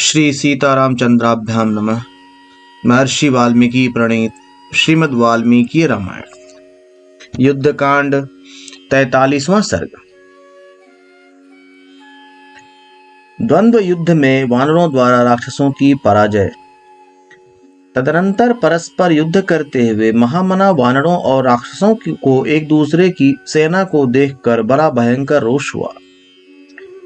श्री सीतारामचंद्राभ्याम नमः। महर्षि वाल्मीकि प्रणीत श्रीमद् वाल्मीकि रामायण युद्धकांड 43वां सर्ग। द्वंद्व युद्ध में वानरों द्वारा राक्षसों की पराजय। तदनंतर परस्पर युद्ध करते हुए महामना वानरों और राक्षसों को एक दूसरे की सेना को देखकर बड़ा भयंकर रोष हुआ।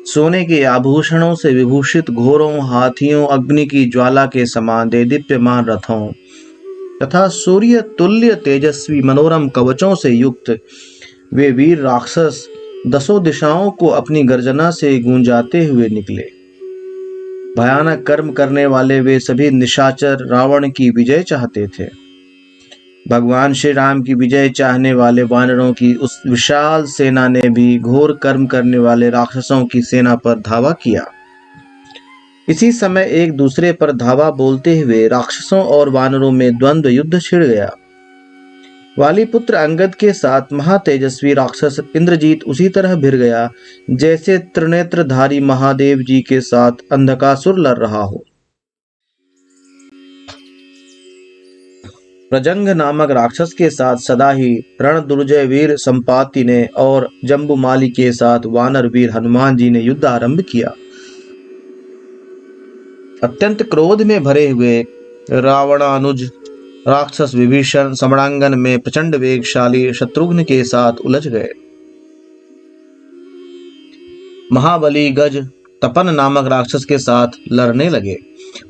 सोने के आभूषणों से विभूषित घोड़ों, हाथियों, अग्नि की ज्वाला के समान देदीप्यमान रथों तथा सूर्य तुल्य तेजस्वी मनोरम कवचों से युक्त वे वीर राक्षस दसों दिशाओं को अपनी गर्जना से गूंजाते हुए निकले। भयानक कर्म करने वाले वे सभी निशाचर रावण की विजय चाहते थे। भगवान श्री राम की विजय चाहने वाले वानरों की उस विशाल सेना ने भी घोर कर्म करने वाले राक्षसों की सेना पर धावा किया। इसी समय एक दूसरे पर धावा बोलते हुए राक्षसों और वानरों में द्वंद्व युद्ध छिड़ गया। वाली पुत्र अंगद के साथ महातेजस्वी राक्षस इंद्रजीत उसी तरह भिड़ गया जैसे त्रिनेत्रधारी महादेव जी के साथ अंधकासुर लड़ रहा हो। प्रजंग नामक राक्षस के साथ सदा ही रण दुर्जय वीर संपाति ने और जम्बुमाली के साथ वानर वीर हनुमान जी ने युद्ध आरंभ किया। अत्यंत क्रोध में भरे हुए रावणानुज राक्षस विभीषण समरांगन में प्रचंड वेगशाली शत्रुघ्न के साथ उलझ गए। महाबली गज तपन नामक राक्षस के साथ लड़ने लगे।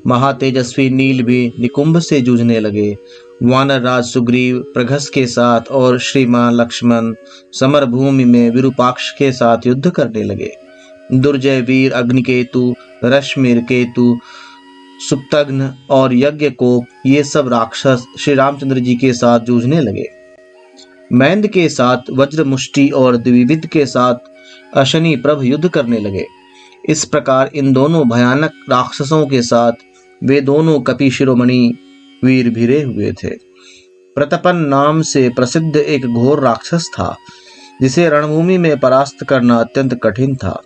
महातेजस्वी नील भी निकुंभ से जूझने लगे। वानर राज सुग्रीव प्रघस के साथ और श्रीमान लक्ष्मण समर भूमि में विरूपाक्ष के साथ युद्ध करने लगे। दुर्जय वीर अग्निकेतु, रश्मिर केतु, सुप्तघ्न और यज्ञकोप ये सब राक्षस श्री रामचंद्र जी के साथ जूझने लगे। मैंद के साथ वज्र मुष्टि और द्विविद के साथ अशनि प्रभ युद्ध करने लगे। इस प्रकार इन दोनों भयानक राक्षसों के साथ वे दोनों कपि शिरोमणि वीर भिड़े हुए थे। प्रतपन नाम से प्रसिद्ध एक घोर राक्षस था जिसे रणभूमि में परास्त करना अत्यंत कठिन था।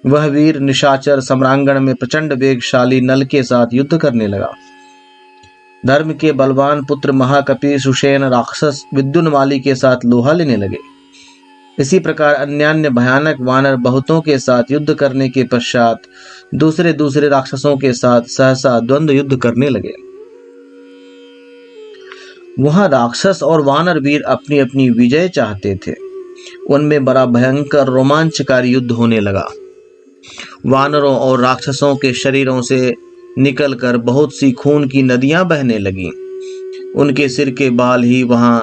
वह वीर निशाचर सम्रांगण में प्रचंड वेगशाली नल के साथ युद्ध करने लगा। धर्म के बलवान पुत्र महाकपि सुषेण राक्षस विद्युन्माली के साथ लोहा लेने लगे। इसी प्रकार अन्यान्य भयानक वानर बहुतों के साथ युद्ध करने के पश्चात दूसरे राक्षसों के साथ सहसा द्वंद्व युद्ध करने लगे। वहां राक्षस और वानर वीर अपनी अपनी विजय चाहते थे। उनमें बड़ा भयंकर रोमांचकारी युद्ध होने लगा। वानरों और राक्षसों के शरीरों से निकलकर बहुत सी खून की नदियां बहने लगीं। उनके सिर के बाल ही वहां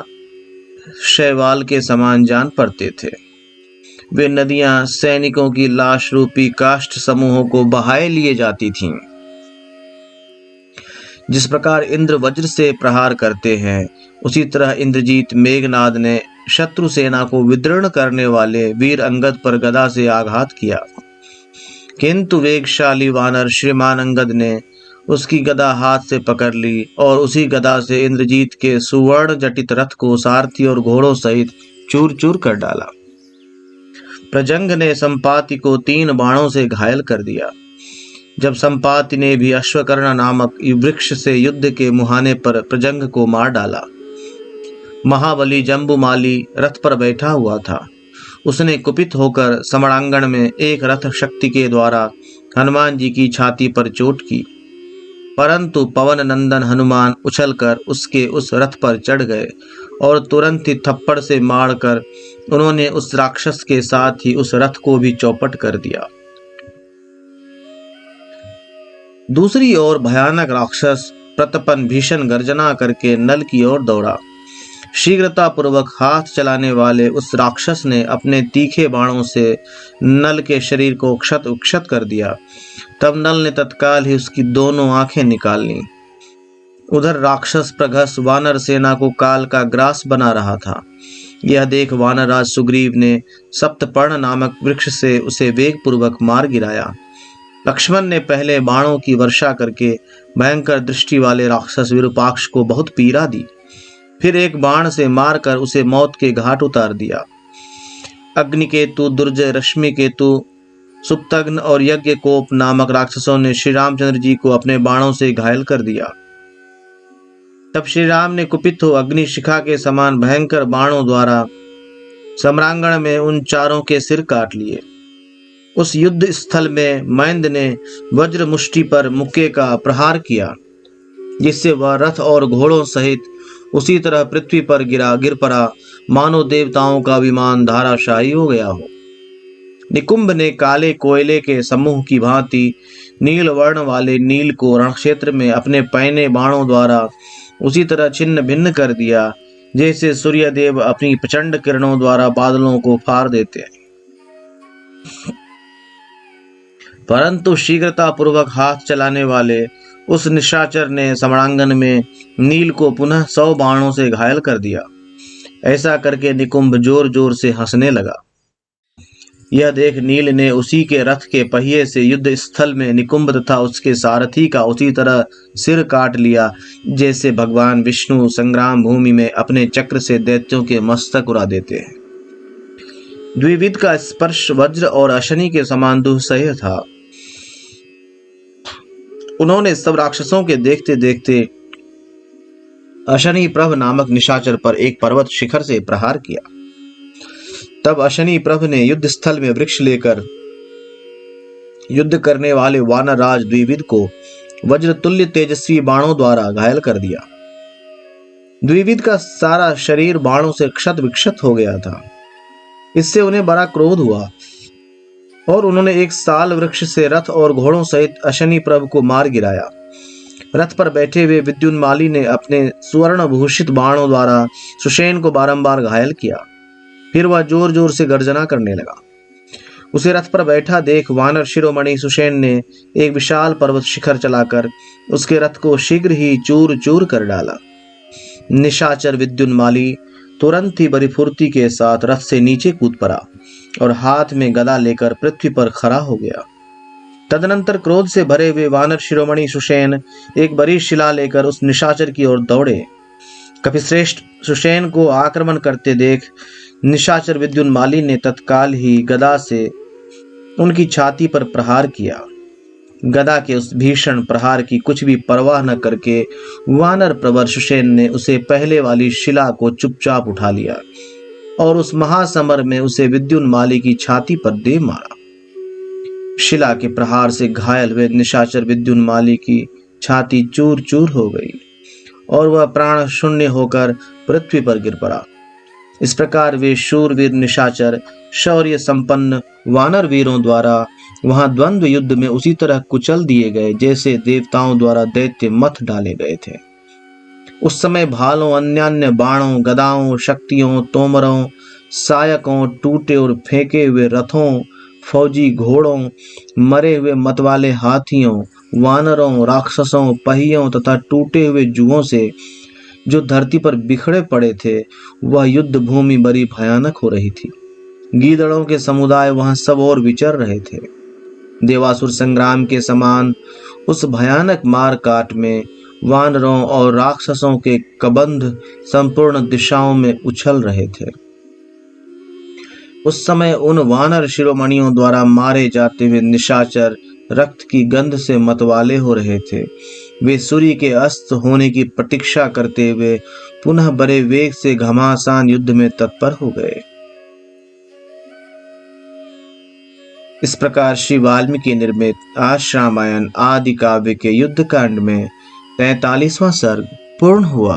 शैवाल के समान जान पड़ते थे। वे नदियां सैनिकों की लाश रूपी काष्ठ समूहों को बहाए लिए जाती थीं। जिस प्रकार इंद्र वज्र से प्रहार करते हैं उसी तरह इंद्रजीत मेघनाद ने शत्रु सेना को विदीर्ण करने वाले वीर अंगद पर गदा से आघात किया, किंतु वेगशाली वानर श्रीमान अंगद ने उसकी गदा हाथ से पकड़ ली और उसी गदा से इंद्रजीत के सुवर्ण जटित रथ को सारथी और घोड़ों सहित चूर चूर कर डाला। प्रजंग ने संपाति को 3 बाणों से घायल कर दिया। जब संपाति ने भी अश्वकर्ण नामक वृक्ष से युद्ध के मुहाने पर प्रजंग को मार डाला। महाबली जम्बुमाली रथ पर बैठा हुआ था। उसने कुपित होकर समरांगण में एक रथ शक्ति के द्वारा हनुमान जी की छाती पर चोट की, परंतु पवन नंदन हनुमान उछलकर उसके उस रथ पर चढ़ गए और तुरंत ही थप्पड़ से मारकर उन्होंने उस राक्षस के साथ ही उस रथ को भी चौपट कर दिया। दूसरी ओर भयानक राक्षस प्रतपन भीषण गर्जना करके नल की ओर दौड़ा। शीघ्रता पूर्वक हाथ चलाने वाले उस राक्षस ने अपने तीखे बाणों से नल के शरीर को क्षत उक्षत कर दिया। तब नल ने तत्काल ही उसकी दोनों आंखें निकाल लीं। उधर राक्षस प्रघस वानर सेना को काल का ग्रास बना रहा था। यह देख वानरराज सुग्रीव ने सप्तपर्ण नामक वृक्ष से उसे वेग पूर्वक मार गिराया। लक्ष्मण ने पहले बाणों की वर्षा करके भयंकर दृष्टि वाले राक्षस विरूपाक्ष को बहुत पीड़ा दी, फिर एक बाण से मारकर उसे मौत के घाट उतार दिया। अग्निकेतु, दुर्जय, रश्मिकेतु सुप्तग्न और यज्ञकोप नामक राक्षसों ने श्री रामचंद्र जी को अपने बाणों से घायल कर दिया। तब श्री राम ने कुपित हो अग्नि शिखा के समान भयंकर बाणों द्वारा सम्रांगण में उन चारों के सिर काट लिए। उस युद्ध स्थल में मैंद ने वज्र मुष्टि पर मुक्के का प्रहार किया, जिससे वह रथ और घोड़ों सहित उसी तरह पृथ्वी पर गिर पड़ा, मानो देवताओं का विमान धाराशायी हो गया हो। निकुंभ ने काले कोयले के समूह की भांति नील वर्ण वाले नील को रणक्षेत्र में अपने पैने बाणों द्वारा उसी तरह छिन्न भिन्न कर दिया, जैसे सूर्यदेव अपनी प्रचंड किरणों द्वारा बादलों को फाड़ देते हैं। परंतु शीघ्रता पूर्वक हाथ चलाने वाले उस निशाचर ने सम्रांगन में नील को पुनः 100 बाणों से घायल कर दिया। ऐसा करके निकुंभ जोर जोर से हंसने लगा। यह देख नील ने उसी के रथ के पहिए से युद्ध स्थल में निकुंभ तथा उसके सारथी का उसी तरह सिर काट लिया, जैसे भगवान विष्णु संग्राम भूमि में अपने चक्र से दैत्यों के मस्तक उड़ा देते हैं। द्विविध का स्पर्श वज्र और अशनि के समान दुस्सह्य था। उन्होंने सब राक्षसों के देखते देखते अशनि प्रभ नामक निशाचर पर एक पर्वत शिखर से प्रहार किया। तब अशनि प्रभ ने युद्ध स्थल में वृक्ष लेकर युद्ध करने वाले वानर राज द्विविद को वज्र तुल्य तेजस्वी बाणों द्वारा घायल कर दिया। द्विविद का सारा शरीर बाणों से क्षत विक्षत हो गया था। इससे उन्हें बड़ा क्रोध हुआ और उन्होंने एक साल वृक्ष से रथ और घोड़ों सहित अशनि प्रभ को मार गिराया। रथ पर बैठे हुए विद्युन्माली ने अपने सुवर्ण भूषित बाणों द्वारा सुषेण को बारंबार घायल किया। फिर वह जोर जोर से गर्जना करने लगा। उसे रथ पर बैठा देख वानर शिरोमणि सुषेण ने एक विशाल पर्वत शिखर चलाकर उसके रथ को शीघ्र ही चूर चूर कर डाला। निशाचर विद्युन्माली तुरंत ही बड़ी फुर्ती के साथ रथ से नीचे कूद पड़ा और हाथ में गदा लेकर पृथ्वी पर खड़ा हो गया। तदनंतर क्रोध से भरे हुए वानर शिरोमणि सुषेण एक बड़ी शिला लेकर उस निशाचर की ओर दौड़े। कपिश्रेष्ठ सुषेण को आक्रमण करते देख निशाचर विद्युन्माली ने तत्काल ही गदा से उनकी छाती पर प्रहार किया। गदा के उस भीषण प्रहार की कुछ भी परवाह न करके वानर प्रवर सुषेण ने उसे पहले वाली शिला को चुपचाप उठा लिया और उस महासमर में उसे विद्युन्माली की छाती पर दे मारा। शिला के प्रहार से घायल हुए निशाचर विद्युन्माली की छाती चूर चूर हो गई और वह प्राण शून्य होकर पृथ्वी पर गिर पड़ा। इस प्रकार वे शूरवीर निशाचर शौर्य संपन्न वानर वीरों द्वारा वहां द्वंद्व युद्ध में उसी तरह कुचल दिए गए जैसे देवताओं द्वारा दैत्य मथ डाले गए थे। उस समय भालों, अन्यान्य बाणों, गदाओं, शक्तियों, तोमरों, सायकों, टूटे और फेंके हुए रथों, फौजी घोड़ों, मरे हुए मतवाले हाथियों, वानरों, राक्षसों, पहियों तथा टूटे हुए जुओं से जो धरती पर बिखरे पड़े थे, वह युद्ध भूमि बड़ी भयानक हो रही थी। गीदड़ों के समुदाय वहां सब और विचर रहे थे। देवासुर संग्राम के समान उस भयानक मार काट में वानरों और राक्षसों के कबंध संपूर्ण दिशाओं में उछल रहे थे। उस समय उन वानर शिरोमणियों द्वारा मारे जाते हुए निशाचर रक्त की गंध से मतवाले हो रहे थे। वे सूर्य के अस्त होने की प्रतीक्षा करते हुए पुनः बड़े वेग से घमासान युद्ध में तत्पर हो गए। इस प्रकार श्री वाल्मीकि निर्मित आर्ष रामायण आदि काव्य के युद्ध कांड में 43वां सर्ग पूर्ण हुआ।